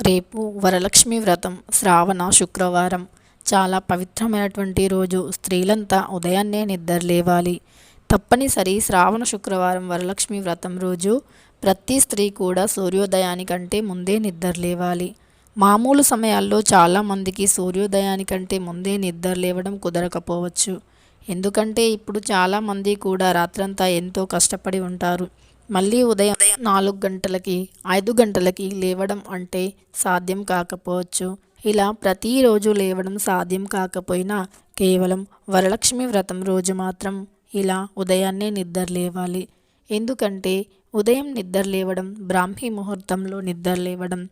రేపు వరలక్ష్మి వ్రతం శ్రావణ శుక్రవారం. చాలా పవిత్రమైనటువంటి రోజు. స్త్రీలంతా ఉదయాన్నే నిద్రలేవాలి. తప్పనిసరి శ్రావణ శుక్రవారం వరలక్ష్మి వ్రతం రోజు ప్రతి స్త్రీ కూడా సూర్యోదయానికంటే ముందే నిద్రలేవాలి. మామూలు సమయాల్లో చాలామందికి సూర్యోదయానికంటే ముందే నిద్రలేవడం కుదరకపోవచ్చు. ఎందుకంటే ఇప్పుడు చాలామంది కూడా రాత్రంతా ఎంతో కష్టపడి ఉంటారు. మళ్ళీ ఉదయం 4 గంటలకి 5 గంటలకి లేవడం అంటే సాధ్యం కాకపోవచ్చు. ఇలా ప్రతిరోజు లేవడం సాధ్యం కాకపోయినా కేవలం వరలక్ష్మి వ్రతం రోజు మాత్రం ఇలా ఉదయాన్నే నిద్ర లేవాలి. ఎందుకంటే ఉదయం నిద్ర లేవడం, బ్రాహ్మీ ముహూర్తంలో నిద్ర లేవడం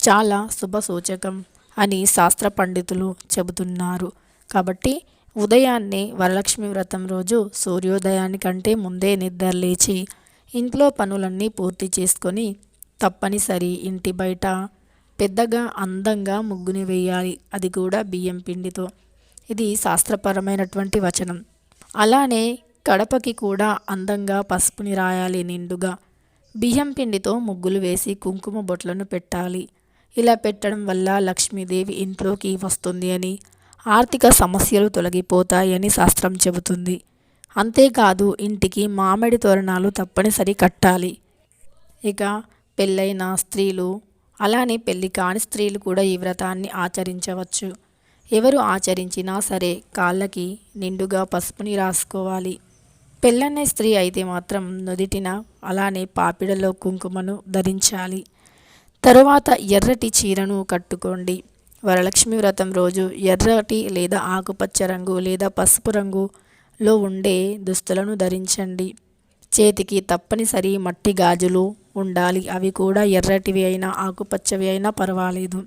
చాలా శుభ సూచకం అని శాస్త్ర పండితులు చెబుతున్నారు. కాబట్టి ఉదయాన్నే వరలక్ష్మి వ్రతం రోజు సూర్యోదయానికంటే ముందే నిద్ర లేచి ఇంట్లో పనులన్నీ పూర్తి చేసుకొని తప్పనిసరి ఇంటి బయట పెద్దగా అందంగా ముగ్గుని వేయాలి. అది కూడా బియ్యం పిండితో. ఇది శాస్త్రపరమైనటువంటి వచనం. అలానే గడపకి కూడా అందంగా పసుపుని రాయాలి నిండుగా. బియ్యం పిండితో ముగ్గులు వేసి కుంకుమ బొట్లను పెట్టాలి. ఇలా పెట్టడం వల్ల లక్ష్మీదేవి ఇంట్లోకి వస్తుంది అని, ఆర్థిక సమస్యలు తొలగిపోతాయని శాస్త్రం చెబుతుంది. అంతేకాదు ఇంటికి మామిడి తోరణాలు తప్పనిసరి కట్టాలి. ఇక పెళ్ళైన స్త్రీలు అలానే పెళ్ళి కాని స్త్రీలు కూడా ఈ వ్రతాన్ని ఆచరించవచ్చు. ఎవరు ఆచరించినా సరే కాళ్ళకి నిండుగా పసుపుని రాసుకోవాలి. పెళ్ళనే స్త్రీ అయితే మాత్రం నుదిటిన అలానే పాపిడలో కుంకుమను ధరించాలి. తరువాత ఎర్రటి చీరను కట్టుకోండి. వరలక్ష్మి వ్రతం రోజు ఎర్రటి లేదా ఆకుపచ్చ రంగు లేదా పసుపు రంగులో ఉండే దుస్తులను ధరించండి. చేతికి తప్పనిసరి మట్టి గాజులు ఉండాలి. అవి కూడా ఎర్రటివి అయినా ఆకుపచ్చవి అయినా పర్వాలేదు.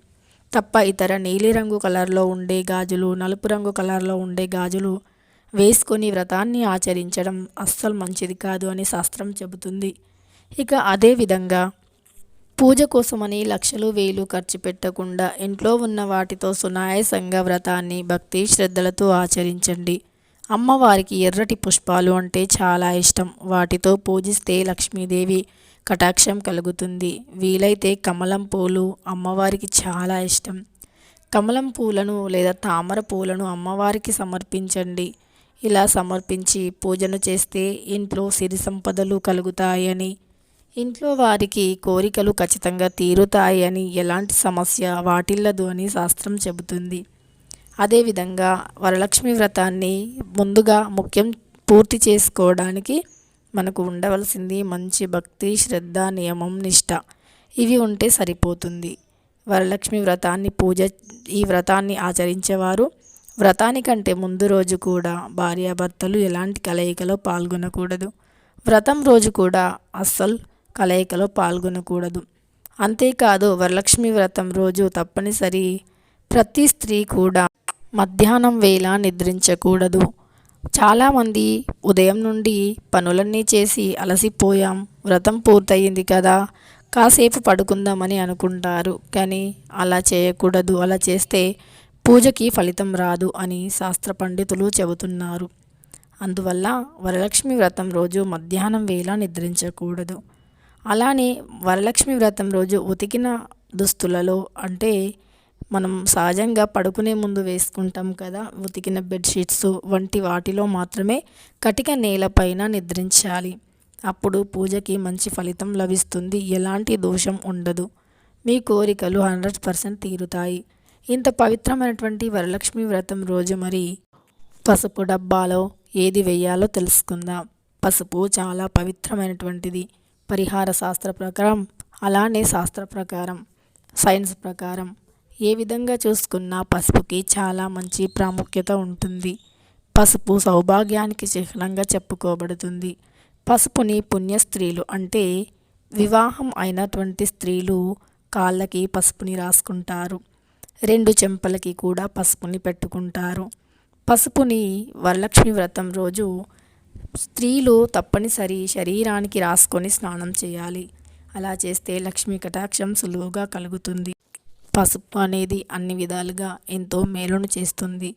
తప్ప ఇతర నీలిరంగు కలర్లో ఉండే గాజులు, నలుపు రంగు కలర్లో ఉండే గాజులు వేసుకొని వ్రతాన్ని ఆచరించడం అస్సలు మంచిది కాదు అని శాస్త్రం చెబుతుంది. ఇక అదేవిధంగా పూజ కోసమని లక్షలు వేలు ఖర్చు పెట్టకుండా ఇంట్లో ఉన్న వాటితో సునాయాసంగా వ్రతాన్ని భక్తి శ్రద్ధలతో ఆచరించండి. అమ్మవారికి ఎర్రటి పుష్పాలు అంటే చాలా ఇష్టం. వాటితో పూజిస్తే లక్ష్మీదేవి కటాక్షం కలుగుతుంది. వీలైతే కమలం పూలు అమ్మవారికి చాలా ఇష్టం. కమలం పూలను లేదా తామర పూలను అమ్మవారికి సమర్పించండి. ఇలా సమర్పించి పూజను చేస్తే ఇంట్లో సిరి సంపదలు కలుగుతాయని, ఇంట్లో వారికి కోరికలు ఖచ్చితంగా తీరుతాయని, ఎలాంటి సమస్య వాటిల్లదు అని శాస్త్రం చెబుతుంది. అదేవిధంగా వరలక్ష్మి వ్రతాన్ని ముందుగా ముఖ్యం పూర్తి చేసుకోవడానికి మనకు ఉండవలసింది మంచి భక్తి, శ్రద్ధ, నియమం, నిష్ఠ. ఇవి ఉంటే సరిపోతుంది. వరలక్ష్మి వ్రతాన్ని ఈ వ్రతాన్ని ఆచరించేవారు వ్రతానికంటే ముందు రోజు కూడా భార్యాభర్తలు ఎలాంటి కలయికలో పాల్గొనకూడదు. వ్రతం రోజు కూడా అస్సలు కలయికలో పాల్గొనకూడదు. అంతేకాదు వరలక్ష్మి వ్రతం రోజు తప్పనిసరి ప్రతి స్త్రీ కూడా మధ్యాహ్నం వేళ నిద్రించకూడదు. చాలామంది ఉదయం నుండి పనులన్నీ చేసి అలసిపోయాం, వ్రతం పూర్తయింది కదా, కాసేపు పడుకుందామని అనుకుంటారు. కానీ అలా చేయకూడదు. అలా చేస్తే పూజకి ఫలితం రాదు అని శాస్త్ర పండితులు చెబుతున్నారు. అందువల్ల వరలక్ష్మి వ్రతం రోజు మధ్యాహ్నం వేళ నిద్రించకూడదు. అలానే వరలక్ష్మి వ్రతం రోజు ఉతికిన దుస్తులలో అంటే మనం సహజంగా పడుకునే ముందు వేసుకుంటాం కదా, ఉతికిన బెడ్షీట్స్ వంటి వాటిలో మాత్రమే కటిక నేలపైన నిద్రించాలి. అప్పుడు పూజకి మంచి ఫలితం లభిస్తుంది. ఎలాంటి దోషం ఉండదు. మీ కోరికలు 100% తీరుతాయి. ఇంత పవిత్రమైనటువంటి వరలక్ష్మి వ్రతం రోజు మరి పసుపు డబ్బాలో ఏది వేయాలో తెలుసుకుందాం. పసుపు చాలా పవిత్రమైనటువంటిది. పరిహార శాస్త్ర ప్రకారం అలానే శాస్త్ర ప్రకారం, సైన్స్ ప్రకారం ఏ విధంగా చూసుకున్నా పసుపుకి చాలా మంచి ప్రాముఖ్యత ఉంటుంది. పసుపు సౌభాగ్యానికి చిహ్నంగా చెప్పుకోబడుతుంది. పసుపుని పుణ్య స్త్రీలు అంటే వివాహం అయినటువంటి స్త్రీలు కాళ్ళకి పసుపుని రాసుకుంటారు. 2 చెంపలకి కూడా పసుపుని పెట్టుకుంటారు. పసుపుని వరలక్ష్మి వ్రతం రోజు స్త్రీలు తప్పనిసరి శరీరానికి రాసుకొని స్నానం చేయాలి. అలా చేస్తే లక్ష్మీ కటాక్షం సులువుగా కలుగుతుంది. పసుపు అనేది అన్ని విధాలుగా ఎంతో మేలును చేస్తుంది.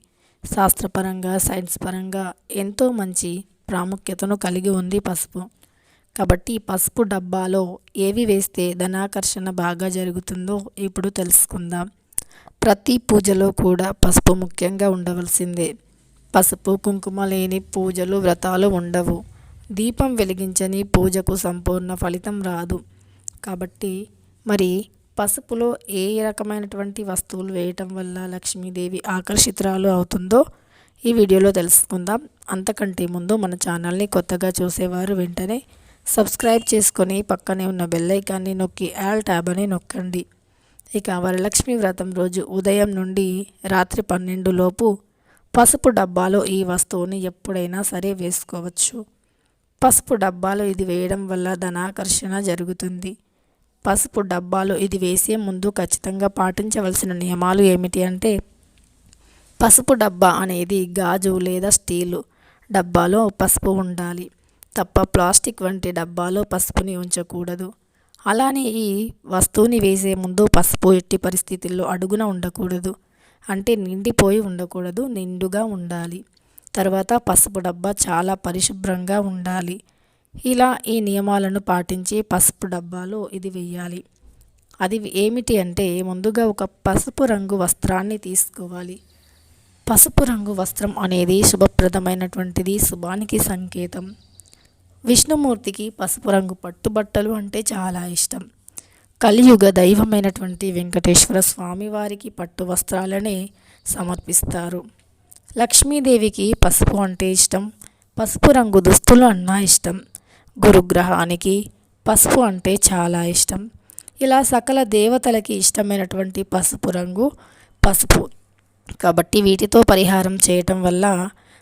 శాస్త్రపరంగా, సైన్స్ పరంగా ఎంతో మంచి ప్రాముఖ్యతను కలిగి ఉంది పసుపు. కాబట్టి పసుపు డబ్బాలో ఏవి వేస్తే ధనాకర్షణ బాగా జరుగుతుందో ఇప్పుడు తెలుసుకుందాం. ప్రతి పూజలో కూడా పసుపు ముఖ్యంగా ఉండవలసిందే. పసుపు కుంకుమ లేని పూజలు వ్రతాలు ఉండవు. దీపం వెలిగించని పూజకు సంపూర్ణ ఫలితం రాదు. కాబట్టి మరి పసుపులో ఏ రకమైనటువంటి వస్తువులు వేయటం వల్ల లక్ష్మీదేవి ఆకర్షితురాలు అవుతుందో ఈ వీడియోలో తెలుసుకుందాం. అంతకంటే ముందు మన ఛానల్ని కొత్తగా చూసేవారు వెంటనే సబ్స్క్రైబ్ చేసుకొని పక్కనే ఉన్న బెల్ ఐకాన్ని నొక్కి ఆల్ ట్యాబ్ అని నొక్కండి. ఇక వరలక్ష్మి వ్రతం రోజు ఉదయం నుండి రాత్రి 12 లోపు పసుపు డబ్బాలో ఈ వస్తువుని ఎప్పుడైనా సరే వేసుకోవచ్చు. పసుపు డబ్బాలో ఇది వేయడం వల్ల ధనాకర్షణ జరుగుతుంది. పసుపు డబ్బాలో ఇది వేసే ముందు ఖచ్చితంగా పాటించవలసిన నియమాలు ఏమిటి అంటే, పసుపు డబ్బా అనేది గాజు లేదా స్టీలు డబ్బాలో పసుపు ఉండాలి తప్ప ప్లాస్టిక్ వంటి డబ్బాలో పసుపుని ఉంచకూడదు. అలానే ఈ వస్తువుని వేసే ముందు పసుపు ఎట్టి పరిస్థితుల్లో అడుగున ఉండకూడదు. అంటే నిండిపోయి ఉండకూడదు, నిండుగా ఉండాలి. తర్వాత పసుపు డబ్బా చాలా పరిశుభ్రంగా ఉండాలి. ఇలా ఈ నియమాలను పాటించి పసుపు డబ్బాలో ఇది వేయాలి. అది ఏమిటి అంటే, ముందుగా ఒక పసుపు రంగు వస్త్రాన్ని తీసుకోవాలి. పసుపు రంగు వస్త్రం అనేది శుభప్రదమైనటువంటిది, శుభానికి సంకేతం. విష్ణుమూర్తికి పసుపు రంగు పట్టుబట్టలు అంటే చాలా ఇష్టం. కలియుగ దైవమైనటువంటి వెంకటేశ్వర స్వామివారికి పట్టు వస్త్రాలనే సమర్పిస్తారు. లక్ష్మీదేవికి పసుపు అంటే ఇష్టం. పసుపు రంగు దుస్తులు అన్నా ఇష్టం. గురుగ్రహానికి పసుపు అంటే చాలా ఇష్టం. ఇలా సకల దేవతలకి ఇష్టమైనటువంటి పసుపు రంగు పసుపు. కాబట్టి వీటితో పరిహారం చేయటం వల్ల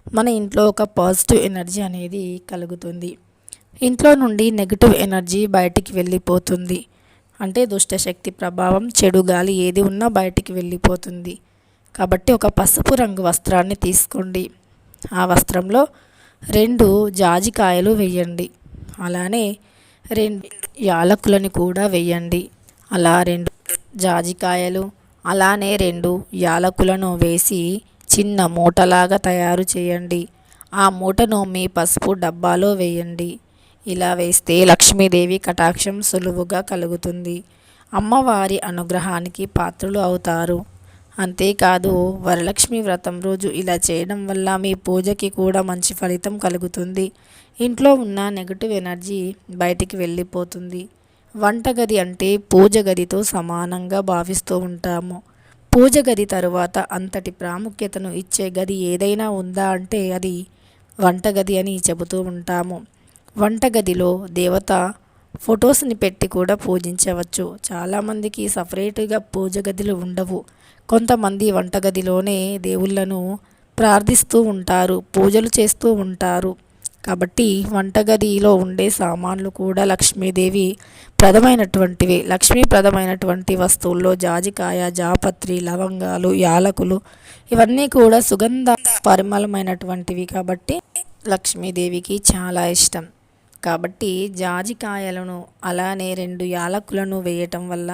మన ఇంట్లో ఒక పాజిటివ్ ఎనర్జీ అనేది కలుగుతుంది. ఇంట్లో నుండి నెగిటివ్ ఎనర్జీ బయటికి వెళ్ళిపోతుంది. అంటే దుష్టశక్తి ప్రభావం, చెడు గాలి ఏది ఉన్నా బయటికి వెళ్ళిపోతుంది. కాబట్టి ఒక పసుపు రంగు వస్త్రాన్ని తీసుకోండి. ఆ వస్త్రంలో 2 జాజికాయలు వేయండి. అలానే 2 యాలకులని కూడా వేయండి. అలా 2 జాజికాయలు అలానే 2 యాలకులను వేసి చిన్న మూటలాగా తయారు చేయండి. ఆ మూటను మీ పసుపు డబ్బాలో వేయండి. ఇలా వేస్తే లక్ష్మీదేవి కటాక్షం సులువుగా కలుగుతుంది. అమ్మవారి అనుగ్రహానికి పాత్రులు అవుతారు. అంతేకాదు వరలక్ష్మి వ్రతం రోజు ఇలా చేయడం వల్ల మీ పూజకి కూడా మంచి ఫలితం కలుగుతుంది. ఇంట్లో ఉన్న నెగటివ్ ఎనర్జీ బయటికి వెళ్ళిపోతుంది. వంటగది అంటే పూజ గదితో సమానంగా భావిస్తూ ఉంటాము. పూజ గది తరువాత అంతటి ప్రాముఖ్యతను ఇచ్చే గది ఏదైనా ఉందా అంటే అది వంటగది అని చెబుతూ ఉంటాము. వంటగదిలో దేవత ఫొటోస్ని పెట్టి కూడా పూజించవచ్చు. చాలామందికి సపరేట్గా పూజ గదులు ఉండవు. కొంతమంది వంటగదిలోనే దేవుళ్ళను ప్రార్థిస్తూ ఉంటారు, పూజలు చేస్తూ ఉంటారు. కాబట్టి వంటగదిలో ఉండే సామాన్లు కూడా లక్ష్మీదేవి ప్రదమైనటువంటివి. లక్ష్మీప్రదమైనటువంటి వస్తువుల్లో జాజికాయ, జాపత్రి, లవంగాలు, యాలకులు ఇవన్నీ కూడా సుగంధ పరిమళమైనటువంటివి. కాబట్టి లక్ష్మీదేవికి చాలా ఇష్టం. కాబట్టి జాజికాయలను అలానే 2 యాలకులను వేయటం వల్ల,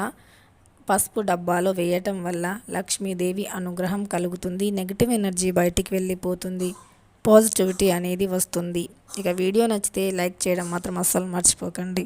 పసుపు డబ్బాలో వేయటం వల్ల లక్ష్మీదేవి అనుగ్రహం కలుగుతుంది. నెగిటివ్ ఎనర్జీ బయటికి వెళ్ళిపోతుంది. పాజిటివిటీ అనేది వస్తుంది. ఇక వీడియో నచ్చితే లైక్ చేయడం మాత్రం అస్సలు మర్చిపోకండి.